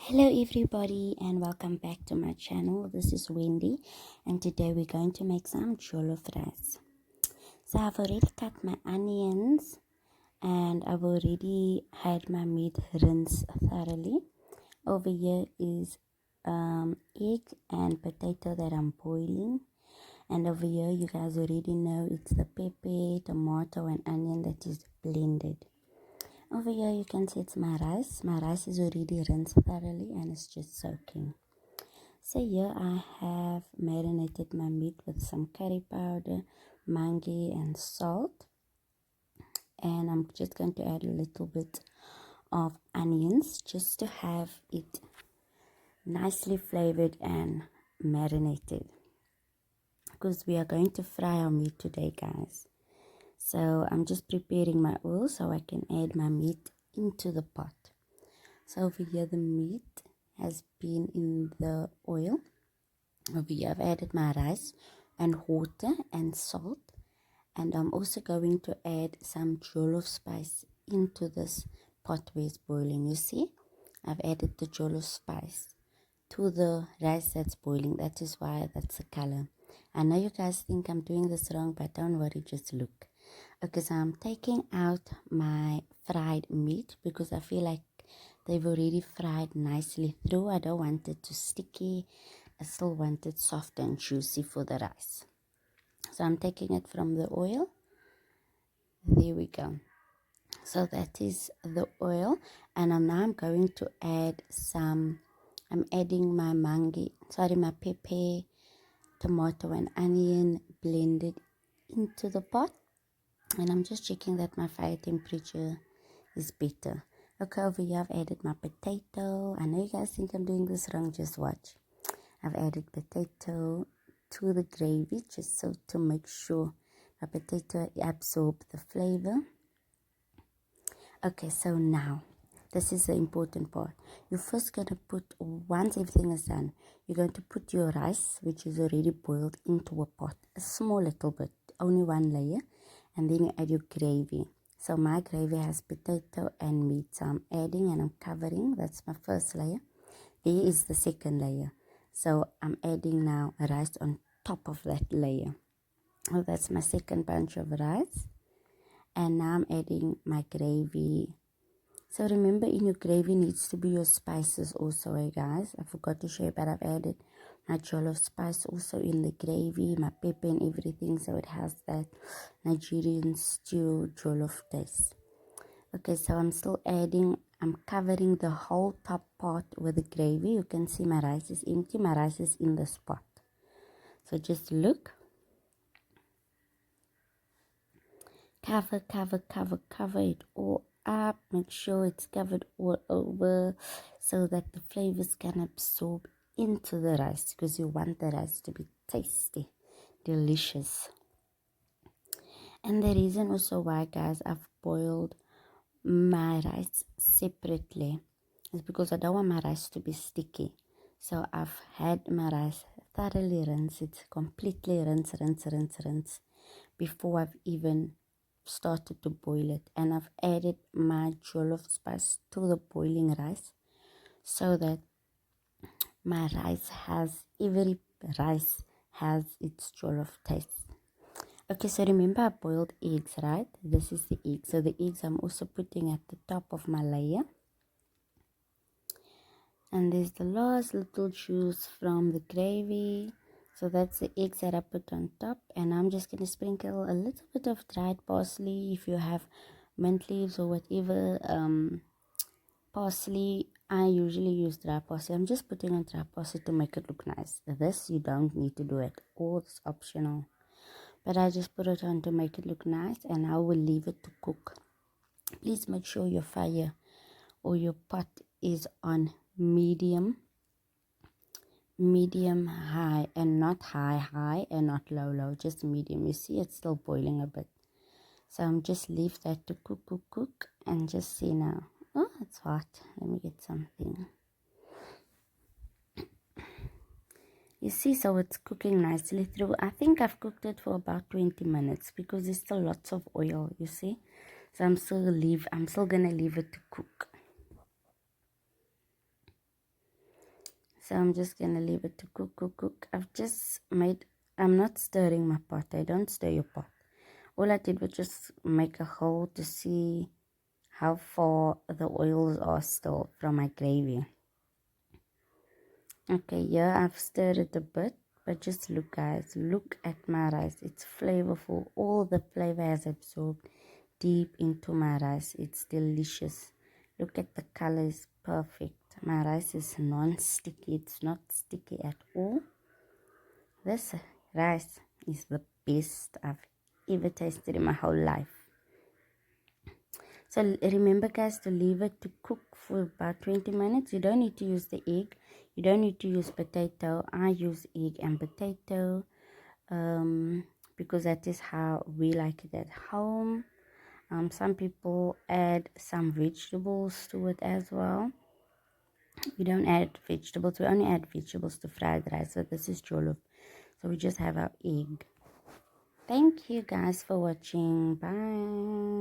Hello everybody and welcome back to my channel. This is Wendy and today we're going to make some jollof rice. So I've already cut my onions and I've already had my meat rinsed thoroughly. Over here is egg and potato that I'm boiling, and over here you guys already know it's the pepper, tomato and onion that is blended. Over here you can see it's my rice. My rice is already rinsed thoroughly and it's just soaking. So here I have marinated my meat with some curry powder, mangi and salt. And I'm just going to add a little bit of onions just to have it nicely flavored and marinated. Because we are going to fry our meat today, guys. So I'm just preparing my oil so I can add my meat into the pot. So over here the meat has been in the oil. Over here I've added my rice and water and salt. And I'm also going to add some jollof spice into this pot where it's boiling. You see, I've added the jollof spice to the rice that's boiling. That is why that's the color. I know you guys think I'm doing this wrong, but don't worry, just look. Okay, so I'm taking out my fried meat because I feel like they've already fried nicely through. I don't want it too sticky. I still want it soft and juicy for the rice. So I'm taking it from the oil. There we go. So that is the oil. And I'm going to add I'm adding my my pepper, tomato and onion blended into the pot. And I'm just checking that my fire temperature is better. Okay, over here I've added my potato. I know you guys think I'm doing this wrong, just watch. I've added potato to the gravy just so to make sure my potato absorb the flavor. Okay, so now this is the important part. You're first going to put, once everything is done, you're going to put your rice, which is already boiled, into a pot, a small little bit, only one layer, and then you add your gravy. So my gravy has potato and meat, so I'm adding and I'm covering. That's my first layer. There is the second layer. So I'm adding now rice on top of that layer. Oh, that's my second bunch of rice. And now I'm adding my gravy. So remember, in your gravy needs to be your spices also, guys. I forgot to show you, but I've added my jollof spice also in the gravy, my pepper and everything, so it has that Nigerian stew jollof taste. Okay, so I'm covering the whole top pot with the gravy. You can see my rice is empty. My rice is in this pot. So just look. Cover it all up. Make sure it's covered all over so that the flavors can absorb into the rice, because you want the rice to be tasty, delicious. And the reason also why, guys, I've boiled my rice separately is because I don't want my rice to be sticky. So I've had my rice thoroughly rinsed. It's completely rinse before I've even started to boil it. And I've added my jollof spice to the boiling rice so that every rice has its jollof taste. Okay, so remember I boiled eggs, right? This is the egg. So the eggs I'm also putting at the top of my layer. And there's the last little juice from the gravy. So that's the eggs that I put on top. And I'm just going to sprinkle a little bit of dried parsley. If you have mint leaves or whatever, parsley, I usually use dry parsley. I'm just putting on dry parsley to make it look nice. This you don't need to do it. All it's optional. But I just put it on to make it look nice. And I will leave it to cook. Please make sure your fire or your pot is on medium high, and not high and not low, just medium. You see it's still boiling a bit, so I'm just leave that to cook and just see now. Oh, it's hot. Let me get something. You see, so it's cooking nicely through. I think I've cooked it for about 20 minutes because there's still lots of oil, you see. So I'm still gonna leave it to cook. So I'm just gonna leave it to cook. I'm not stirring my pot. I don't stir your pot. All I did was just make a hole to see how far the oils are still from my gravy. Okay, yeah, I've stirred it a bit, but just look, guys, look at my rice. It's flavorful. All the flavor has absorbed deep into my rice. It's delicious. Look at the color, is perfect. My rice is non-sticky. It's not sticky at all. This rice is the best I've ever tasted in my whole life. So remember, guys, to leave it to cook for about 20 minutes. You don't need to use the egg. You don't need to use potato. I use egg and potato because that is how we like it at home. Some people add some vegetables to it as well. We don't add vegetables. We only add vegetables to fried rice. So this is jollof. So we just have our egg. Thank you guys for watching. Bye.